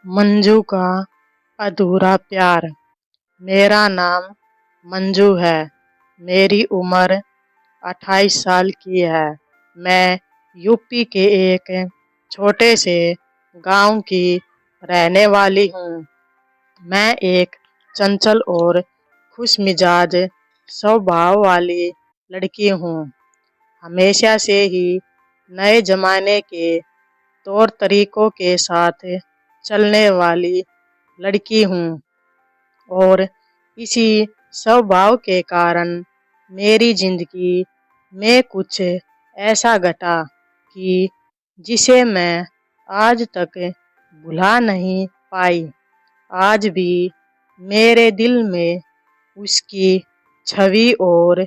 मंजू का अधूरा प्यार। मेरा नाम मंजू है। मेरी उम्र 28 साल की है। मैं यूपी के एक छोटे से गांव की रहने वाली हूँ। मैं एक चंचल और खुशमिजाज स्वभाव वाली लड़की हूँ। हमेशा से ही नए जमाने के तौर तरीकों के साथ चलने वाली लड़की हूँ और इसी स्वभाव के कारण मेरी जिंदगी में कुछ ऐसा घटा कि जिसे मैं आज तक भुला नहीं पाई। आज भी मेरे दिल में उसकी छवि और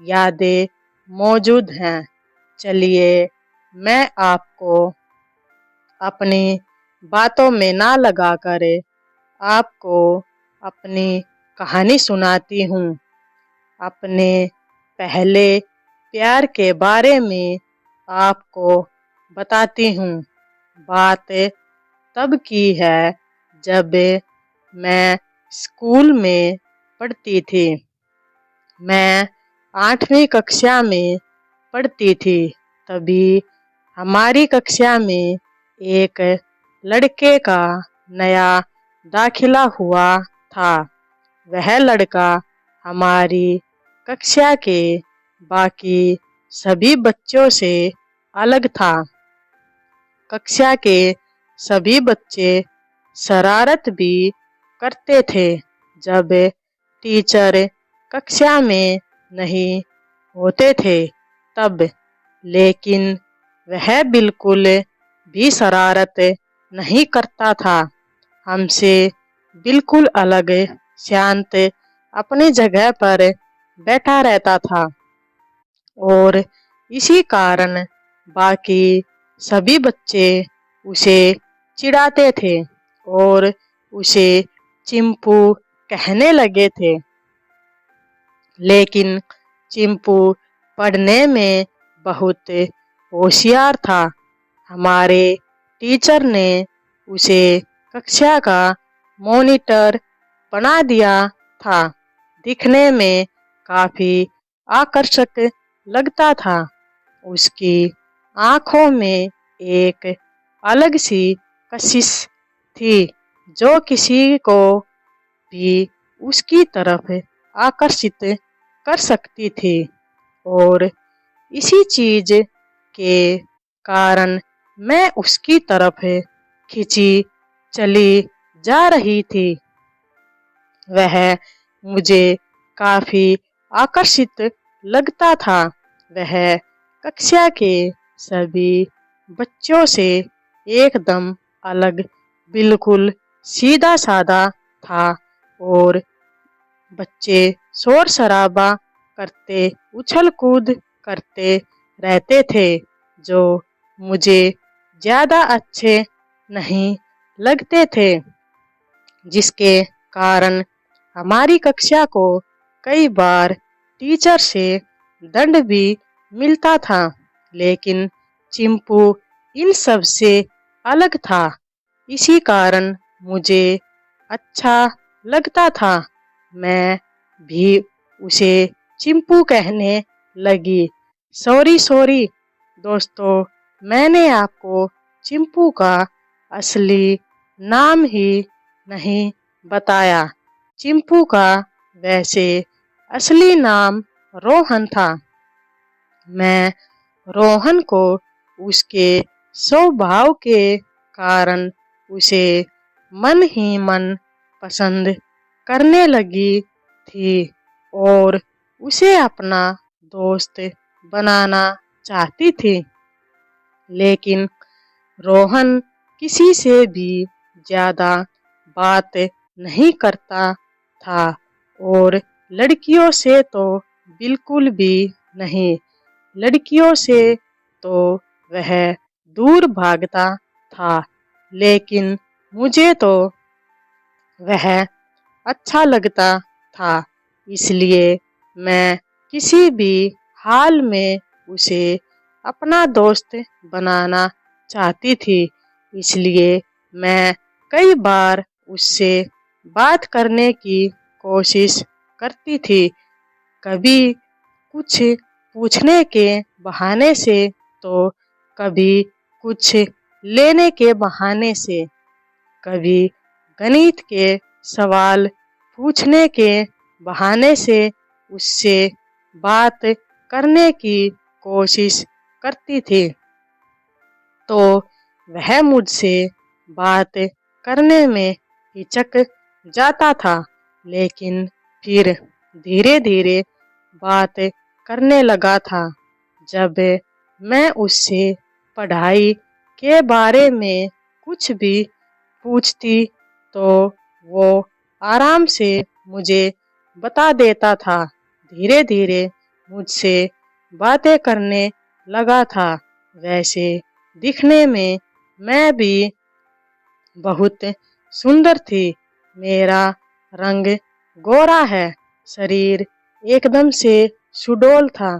यादें मौजूद हैं। चलिए मैं आपको अपनी बातों में ना लगाकर आपको अपनी कहानी सुनाती हूँ। अपने पहले प्यार के बारे में आपको बताती हूँ। बात तब की है जब मैं स्कूल में पढ़ती थी। मैं 8वीं कक्षा में पढ़ती थी। तभी हमारी कक्षा में एक लड़के का नया दाखिला हुआ था। वह लड़का हमारी कक्षा के बाकी सभी बच्चों से अलग था। कक्षा के सभी बच्चे शरारत भी करते थे जब टीचर कक्षा में नहीं होते थे तब, लेकिन वह बिल्कुल भी शरारत नहीं करता था। हमसे बिल्कुल अलग, शांत अपनी जगह पर बैठा रहता था और इसी कारण बाकी सभी बच्चे उसे चिढ़ाते थे और उसे चिंपू कहने लगे थे। लेकिन चिंपू पढ़ने में बहुत होशियार था। हमारे टीचर ने उसे कक्षा का मॉनिटर बना दिया था। दिखने में काफी आकर्षक लगता था। उसकी आंखों में एक अलग सी कशिश थी जो किसी को भी उसकी तरफ आकर्षित कर सकती थी और इसी चीज के कारण मैं उसकी तरफ खिंची चली जा रही थी। वह मुझे काफी आकर्षित लगता था। वह कक्षा के सभी बच्चों से एकदम अलग, बिल्कुल सीधा साधा था और बच्चे शोर शराबा करते, उछल कूद करते रहते थे जो मुझे ज्यादा अच्छे नहीं लगते थे, जिसके कारण हमारी कक्षा को कई बार टीचर से दंड भी मिलता था। लेकिन चिंपू इन सब से अलग था। इसी कारण मुझे अच्छा लगता था। मैं भी उसे चिंपू कहने लगी। सॉरी सॉरी दोस्तों, मैंने आपको चिंपू का असली नाम ही नहीं बताया। चिंपू का वैसे असली नाम रोहन था। मैं रोहन को उसके स्वभाव के कारण उसे मन ही मन पसंद करने लगी थी और उसे अपना दोस्त बनाना चाहती थी। लेकिन रोहन किसी से भी ज्यादा बात नहीं करता था और लड़कियों से तो बिल्कुल भी नहीं। लड़कियों से तो वह दूर भागता था। लेकिन मुझे तो वह अच्छा लगता था, इसलिए मैं किसी भी हाल में उसे अपना दोस्त बनाना चाहती थी। इसलिए मैं कई बार उससे बात करने की कोशिश करती थी, कभी कुछ पूछने के बहाने से तो कभी कुछ लेने के बहाने से, कभी गणित के सवाल पूछने के बहाने से उससे बात करने की कोशिश करती थी। तो वह मुझसे बात करने में हिचक जाता था, लेकिन फिर धीरे धीरे बात करने लगा था। जब मैं उससे पढ़ाई के बारे में कुछ भी पूछती तो वो आराम से मुझे बता देता था। धीरे धीरे मुझसे बातें करने लगा था। वैसे दिखने में मैं भी बहुत सुंदर थी। मेरा रंग गोरा है, शरीर एकदम से सुडौल था,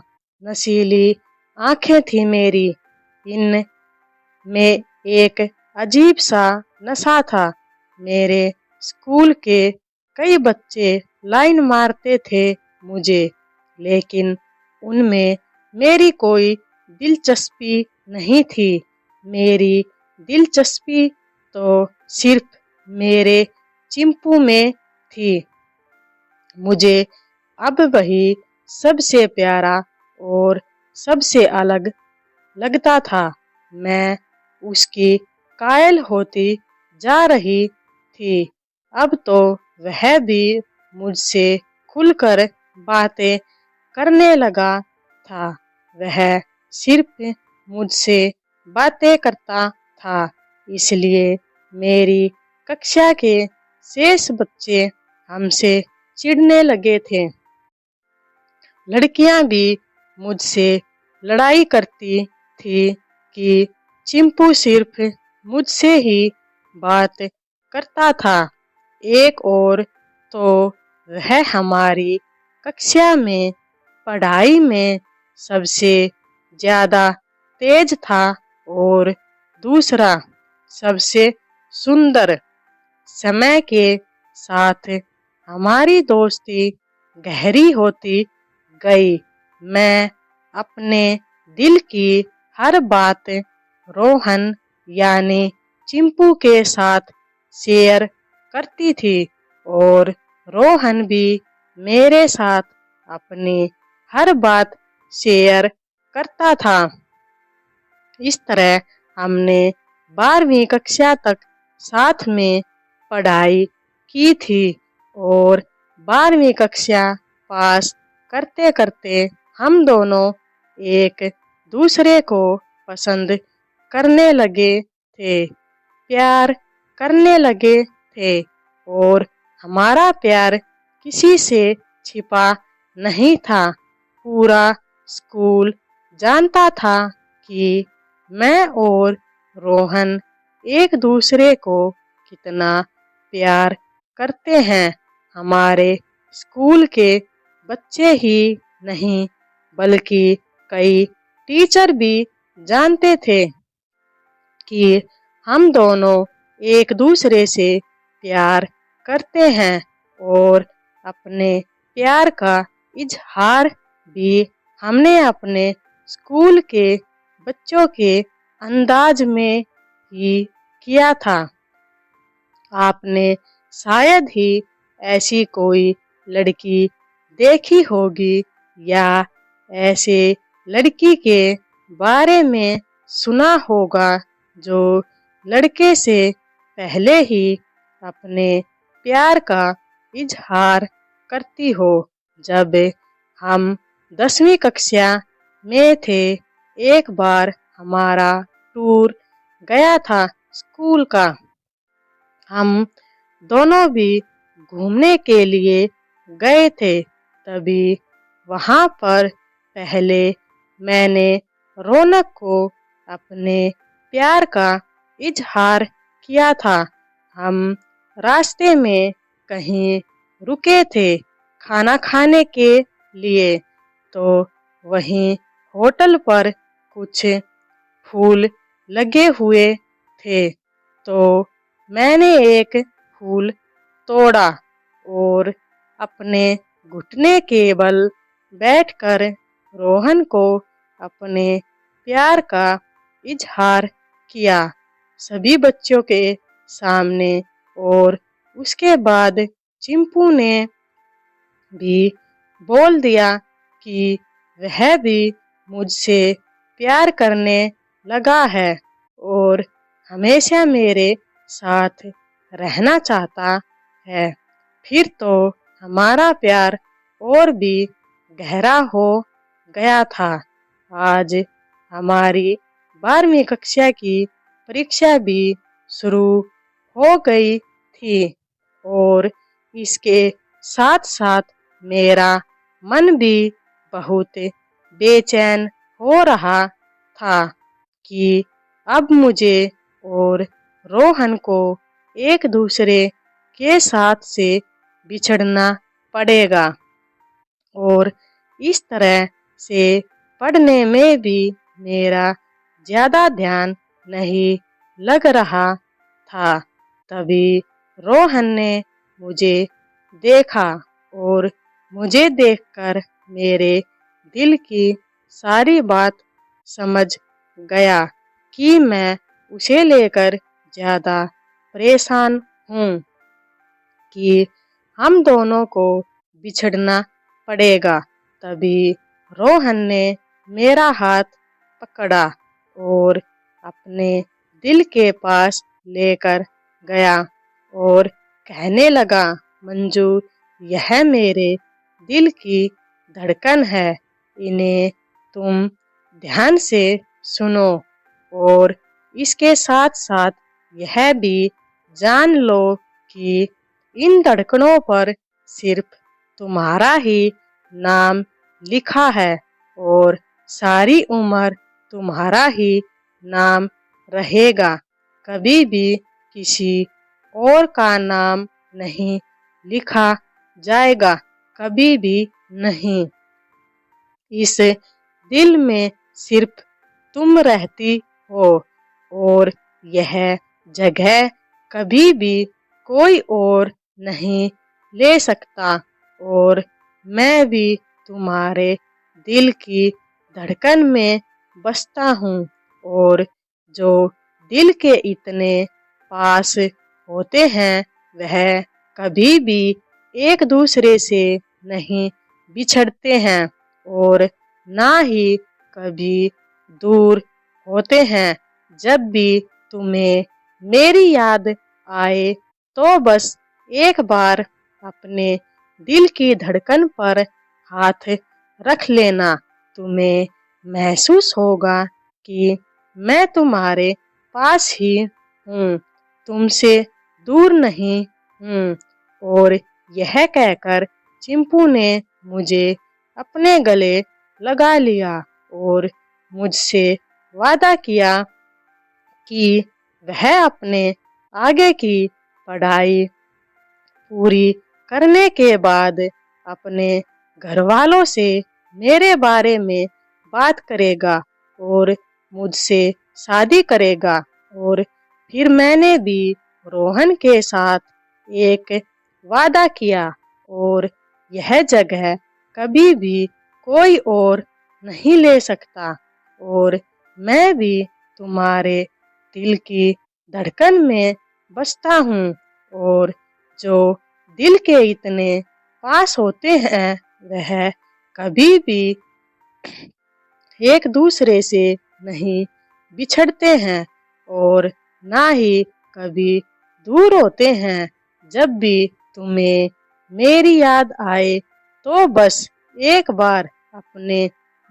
नशीली आंखें थी मेरी। इन में एक अजीब सा नशा था। मेरे स्कूल के कई बच्चे लाइन मारते थे मुझे, लेकिन उनमें मेरी कोई दिलचस्पी नहीं थी। मेरी दिलचस्पी तो सिर्फ मेरे चिंपू में थी। मुझे अब वही सबसे प्यारा और सबसे अलग लगता था। मैं उसकी कायल होती जा रही थी। अब तो वह भी मुझसे खुलकर बातें करने लगा था। वह सिर्फ मुझसे बातें करता था, इसलिए मेरी कक्षा के शेष बच्चे हमसे चिढ़ने लगे थे। लड़कियां भी मुझसे लड़ाई करती थी कि चिंपू सिर्फ मुझसे ही बात करता था। एक और तो वह हमारी कक्षा में पढ़ाई में सबसे ज्यादा तेज था और दूसरा सबसे सुंदर। समय के साथ हमारी दोस्ती गहरी होती गई। मैं अपने दिल की हर बात रोहन यानी चिंपू के साथ शेयर करती थी और रोहन भी मेरे साथ अपनी हर बात शेयर करता था। इस तरह हमने 12वीं कक्षा तक साथ में पढ़ाई की थी और 12वीं कक्षा पास करते करते हम दोनों एक दूसरे को पसंद करने लगे थे, प्यार करने लगे थे और हमारा प्यार किसी से छिपा नहीं था। पूरा स्कूल जानता था कि मैं और रोहन एक दूसरे को कितना प्यार करते हैं। हमारे स्कूल के बच्चे ही नहीं बल्कि कई टीचर भी जानते थे कि हम दोनों एक दूसरे से प्यार करते हैं और अपने प्यार का इजहार भी हमने अपने स्कूल के बच्चों के अंदाज में ही किया था। आपने शायद ही ऐसी कोई लड़की देखी होगी या ऐसे लड़की के बारे में सुना होगा जो लड़के से पहले ही अपने प्यार का इजहार करती हो। जब हम 10वीं कक्षा में थे, एक बार हमारा टूर गया था स्कूल का। हम दोनों भी घूमने के लिए गए थे। तभी वहां पर पहले मैंने रौनक को अपने प्यार का इजहार किया था। हम रास्ते में कहीं रुके थे खाना खाने के लिए, तो वहीं होटल पर कुछ फूल लगे हुए थे, तो मैंने एक फूल तोड़ा और अपने घुटने के बल बैठकर रोहन को अपने प्यार का इजहार किया सभी बच्चों के सामने। और उसके बाद चिंपू ने भी बोल दिया कि वह भी मुझसे प्यार करने लगा है और हमेशा मेरे साथ रहना चाहता है। फिर तो हमारा प्यार और भी गहरा हो गया था। आज हमारी 12वीं कक्षा की परीक्षा भी शुरू हो गई थी और इसके साथ साथ मेरा मन भी बहुत बेचैन हो रहा था कि अब मुझे और रोहन को एक दूसरे के साथ से बिछड़ना पड़ेगा और इस तरह से पढ़ने में भी मेरा ज्यादा ध्यान नहीं लग रहा था। तभी रोहन ने मुझे देखा और मुझे देखकर मेरे दिल की सारी बात समझ गया कि मैं उसे लेकर ज्यादा परेशान हूँ कि हम दोनों को बिछड़ना पड़ेगा। तभी रोहन ने मेरा हाथ पकड़ा और अपने दिल के पास लेकर गया और कहने लगा, मंजू, यह मेरे दिल की धड़कन है, इन्हें तुम ध्यान से सुनो और इसके साथ साथ यह भी जान लो कि इन धड़कनों पर सिर्फ तुम्हारा ही नाम लिखा है और सारी उम्र तुम्हारा ही नाम रहेगा। कभी भी किसी और का नाम नहीं लिखा जाएगा, कभी भी नहीं। इस दिल में सिर्फ तुम रहती हो और यह जगह कभी भी कोई और नहीं ले सकता और मैं भी तुम्हारे दिल की धड़कन में बसता हूँ और जो दिल के इतने पास होते हैं वह कभी भी एक दूसरे से नहीं बिछड़ते हैं और ना ही कभी दूर होते हैं। जब भी तुम्हें मेरी याद आए तो बस एक बार अपने दिल की धड़कन पर हाथ रख लेना। तुम्हें महसूस होगा कि मैं तुम्हारे पास ही हूँ, तुमसे दूर नहीं हूँ। और यह कहकर चिंपू ने मुझे अपने गले लगा लिया और मुझसे वादा किया कि वह अपने आगे की पढ़ाई पूरी करने के बाद अपने घर वालों से मेरे बारे में बात करेगा और मुझसे शादी करेगा। और फिर मैंने भी रोहन के साथ एक वादा किया और यह जगह कभी भी कोई और नहीं ले सकता और मैं भी तुम्हारे दिल की धड़कन में बसता हूँ और जो दिल के इतने पास होते हैं वह कभी भी एक दूसरे से नहीं बिछड़ते हैं और ना ही कभी दूर होते हैं। जब भी तुम्हें मेरी याद आए तो बस एक बार अपने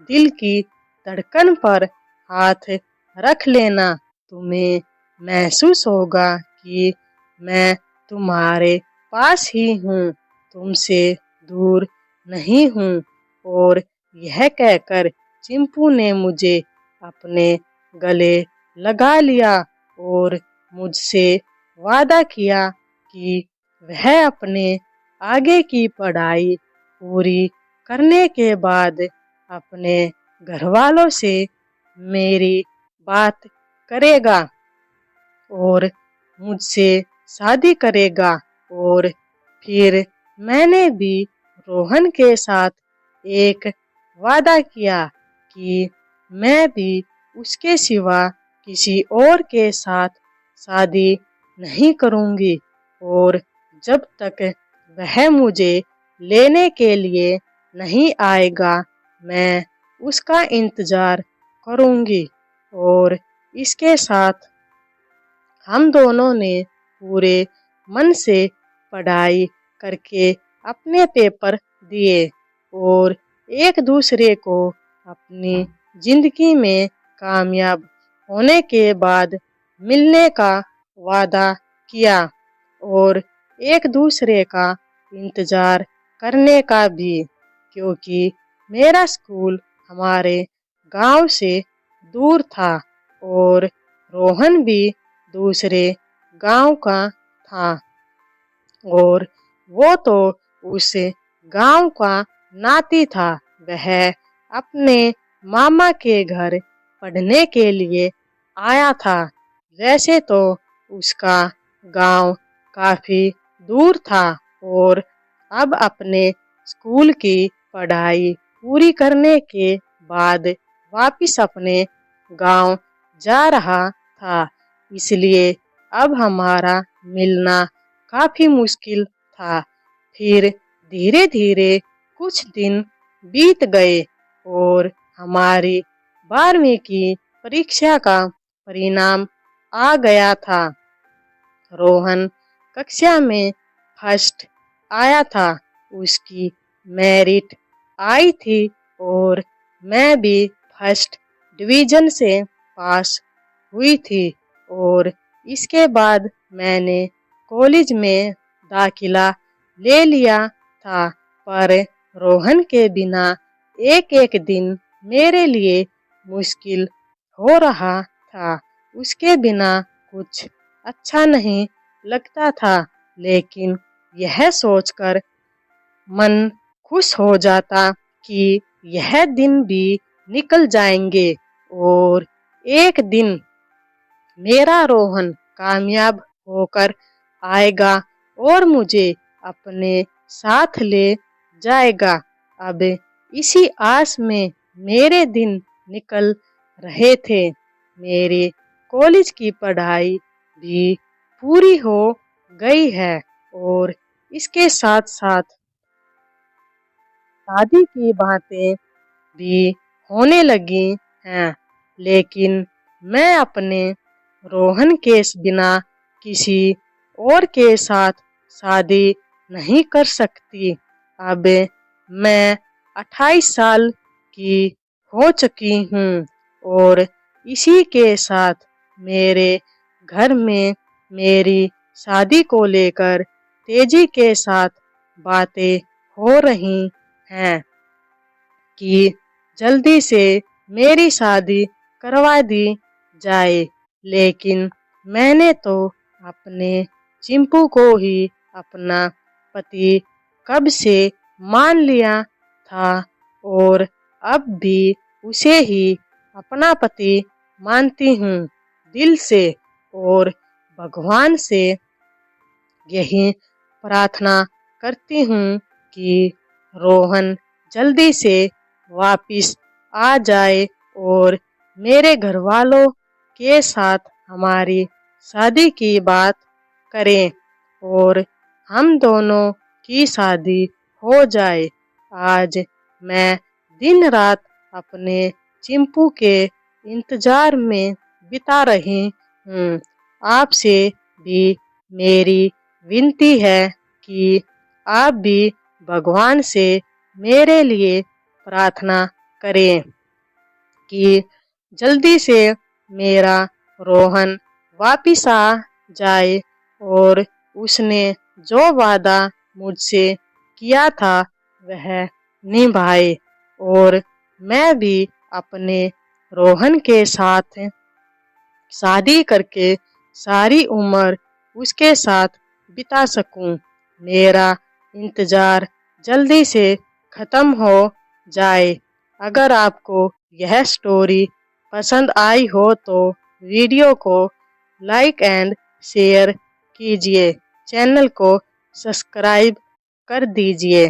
दिल की धड़कन पर हाथ रख लेना। तुम्हें महसूस होगा कि मैं तुम्हारे पास ही हूँ, तुमसे दूर नहीं हूँ। और यह कहकर चिंपू ने मुझे अपने गले लगा लिया और मुझसे वादा किया कि वह अपने आगे की पढ़ाई पूरी करने के बाद अपने घर वालों से मेरी बात करेगा और मुझसे शादी करेगा। और फिर मैंने भी रोहन के साथ एक वादा किया कि मैं भी उसके सिवा किसी और के साथ शादी नहीं करूंगी, और जब तक वह मुझे लेने के लिए नहीं आएगा मैं उसका इंतजार करूंगी। और इसके साथ हम दोनों ने पूरे मन से पढ़ाई करके अपने पेपर दिए और एक दूसरे को अपनी जिंदगी में कामयाब होने के बाद मिलने का वादा किया और एक दूसरे का इंतजार करने का भी, क्योंकि मेरा स्कूल हमारे गांव से दूर था और रोहन भी दूसरे गांव का था और वो तो उस गांव का नाती था। वह अपने मामा के घर पढ़ने के लिए आया था। वैसे तो उसका गांव काफी दूर था और अब अपने स्कूल की पढ़ाई पूरी करने के बाद वापिस अपने गांव जा रहा था, इसलिए अब हमारा मिलना काफी मुश्किल था। फिर धीरे धीरे कुछ दिन बीत गए और हमारी 12वीं की परीक्षा का परिणाम आ गया था। रोहन कक्षा में फर्स्ट आया था, उसकी मेरिट आई थी और मैं भी फर्स्ट डिवीजन से पास हुई थी। और इसके बाद मैंने कॉलेज में दाखिला ले लिया था, पर रोहन के बिना एक एक दिन मेरे लिए मुश्किल हो रहा था। उसके बिना कुछ अच्छा नहीं लगता था, लेकिन यह सोचकर मन खुश हो जाता कि यह दिन भी निकल जाएंगे और एक दिन मेरा रोहन कामयाब होकर आएगा और मुझे अपने साथ ले जाएगा। अब इसी आस में मेरे दिन निकल रहे थे। मेरे कॉलेज की पढ़ाई भी पूरी हो गई है और इसके साथ साथ शादी की बातें भी होने लगी हैं, लेकिन मैं अपने रोहन के बिना किसी और के साथ शादी नहीं कर सकती। अब मैं 28 साल की हो चुकी हूँ और इसी के साथ मेरे घर में मेरी शादी को लेकर तेजी के साथ बातें हो रही हैं कि जल्दी से मेरी शादी करवा दी जाए। लेकिन मैंने तो अपने चिंपू को ही अपना पति कब से मान लिया था और अब भी उसे ही अपना पति मानती हूँ दिल से, और भगवान से यही प्रार्थना करती हूँ कि रोहन जल्दी से वापिस आ जाए और मेरे घर वालों के साथ हमारी शादी की बात करें और हम दोनों की शादी हो जाए। आज मैं दिन रात अपने चिंपू के इंतजार में बिता रही हूँ। आपसे भी मेरी विनती है कि आप भी भगवान से मेरे लिए प्रार्थना करें कि जल्दी से मेरा रोहन वापिस आ जाए और उसने जो वादा मुझसे किया था वह निभाए और मैं भी अपने रोहन के साथ शादी करके सारी उम्र उसके साथ बिता सकूं। मेरा इंतजार जल्दी से खत्म हो जाए। अगर आपको यह स्टोरी पसंद आई हो तो वीडियो को लाइक एंड शेयर कीजिए, चैनल को सब्सक्राइब कर दीजिए।